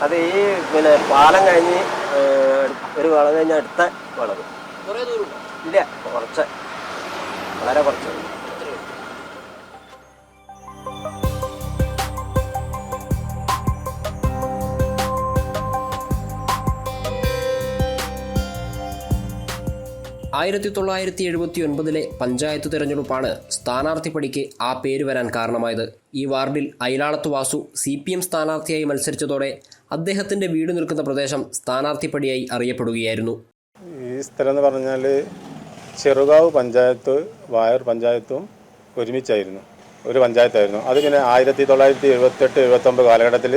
അത് ഈ പിന്നെ പാലം കഴിഞ്ഞ് ഒരു വളം കഴിഞ്ഞ അടുത്ത വളവ് ഇല്ല, കുറച്ച് വളരെ കുറച്ച്. ആയിരത്തി 1979 പഞ്ചായത്ത് തിരഞ്ഞെടുപ്പാണ് സ്ഥാനാർത്ഥി പടിക്ക് ആ പേര് വരാൻ കാരണമായത്. ഈ വാർഡിൽ അയിലാളത്ത് വാസു CPM സ്ഥാനാർത്ഥിയായി മത്സരിച്ചതോടെ അദ്ദേഹത്തിന്റെ വീട് നിൽക്കുന്ന പ്രദേശം സ്ഥാനാർത്ഥി പടിയായി അറിയപ്പെടുകയായിരുന്നു. ഈ സ്ഥലം എന്ന് പറഞ്ഞാൽ ചെറുകാവ് പഞ്ചായത്ത് വായർ പഞ്ചായത്തും ഒരുമിച്ചായിരുന്നു, ഒരു പഞ്ചായത്തായിരുന്നു. അതിങ്ങനെ 1978-79 കാലഘട്ടത്തിൽ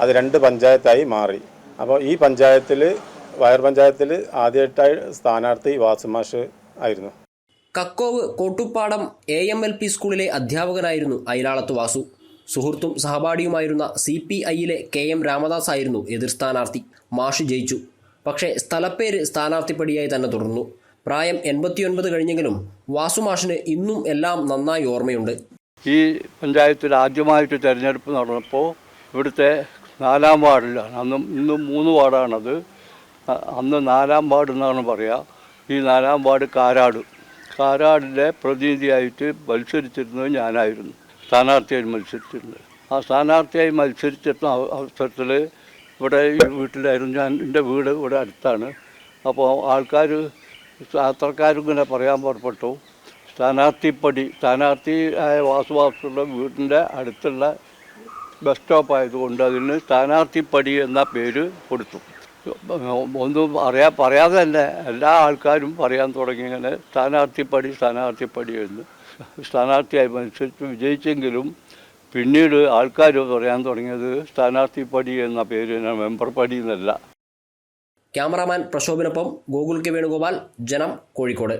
അത് 2 പഞ്ചായത്തായി മാറി. അപ്പോൾ ഈ പഞ്ചായത്തിൽ വയർ പഞ്ചായത്തിൽ ആദ്യമായിട്ടായി സ്ഥാനാർത്ഥി വാസുമാഷ് ആയിരുന്നു. കക്കോവ് കോട്ടുപ്പാടം AMLP സ്കൂളിലെ അധ്യാപകനായിരുന്നു അയിലാളത്ത് വാസു. സുഹൃത്തും സഹപാഠിയുമായിരുന്ന CPIയിലെ KM രാമദാസ് ആയിരുന്നു എതിർ സ്ഥാനാർത്ഥി. മാഷ് ജയിച്ചു. പക്ഷേ സ്ഥലപ്പേര് സ്ഥാനാർത്ഥിപ്പടിയായി തന്നെ തുടർന്നു. പ്രായം 89 കഴിഞ്ഞെങ്കിലും വാസുമാഷിന് ഇന്നും എല്ലാം നന്നായി ഓർമ്മയുണ്ട്. ഈ പഞ്ചായത്തിൽ ആദ്യമായിട്ട് തിരഞ്ഞെടുപ്പ് നടന്നപ്പോൾ ഇവിടുത്തെ 4-ാം വാർഡിലാണ്, ഇന്നും 3 വാർഡാണത്. അന്ന് 4-ാം വാർഡ് എന്നാണ് പറയുക. ഈ 4-ാം വാർഡ് കാരാടിൻ്റെ പ്രതിനിധിയായിട്ട് മത്സരിച്ചിരുന്നത് ഞാനായിരുന്നു, സ്ഥാനാർത്ഥിയായി മത്സരിച്ചിരുന്നത്. ആ സ്ഥാനാർത്ഥിയായി മത്സരിച്ചിരുന്ന അവസരത്തിൽ ഇവിടെ ഈ വീട്ടിലായിരുന്നു ഞാൻ. എൻ്റെ വീട് ഇവിടെ അടുത്താണ്. അപ്പോൾ യാത്രക്കാരിങ്ങനെ പറയാൻ പുറപ്പെട്ടു, സ്ഥാനാർത്ഥിയായ വാസുവാസുള്ള വീടിൻ്റെ അടുത്തുള്ള ബസ് സ്റ്റോപ്പായതുകൊണ്ട് അതിന് സ്ഥാനാർത്ഥിപ്പടി എന്ന പേര് കൊടുത്തു. ഒന്നും പറയാതെ തന്നെ എല്ലാ ആൾക്കാരും പറയാൻ തുടങ്ങി ഇങ്ങനെ സ്ഥാനാർത്ഥിപ്പടി എന്ന്. സ്ഥാനാർത്ഥിയായി മത്സരിച്ച് വിജയിച്ചെങ്കിലും പിന്നീട് ആൾക്കാർ പറയാൻ തുടങ്ങിയത് സ്ഥാനാർത്ഥിപ്പടി എന്ന പേര്, മെമ്പർ പടി എന്നല്ല. ക്യാമറാമാൻ പ്രശോഭിനൊപ്പം ഗോകുൽ കെ വേണുഗോപാൽ, ജനം, കോഴിക്കോട്.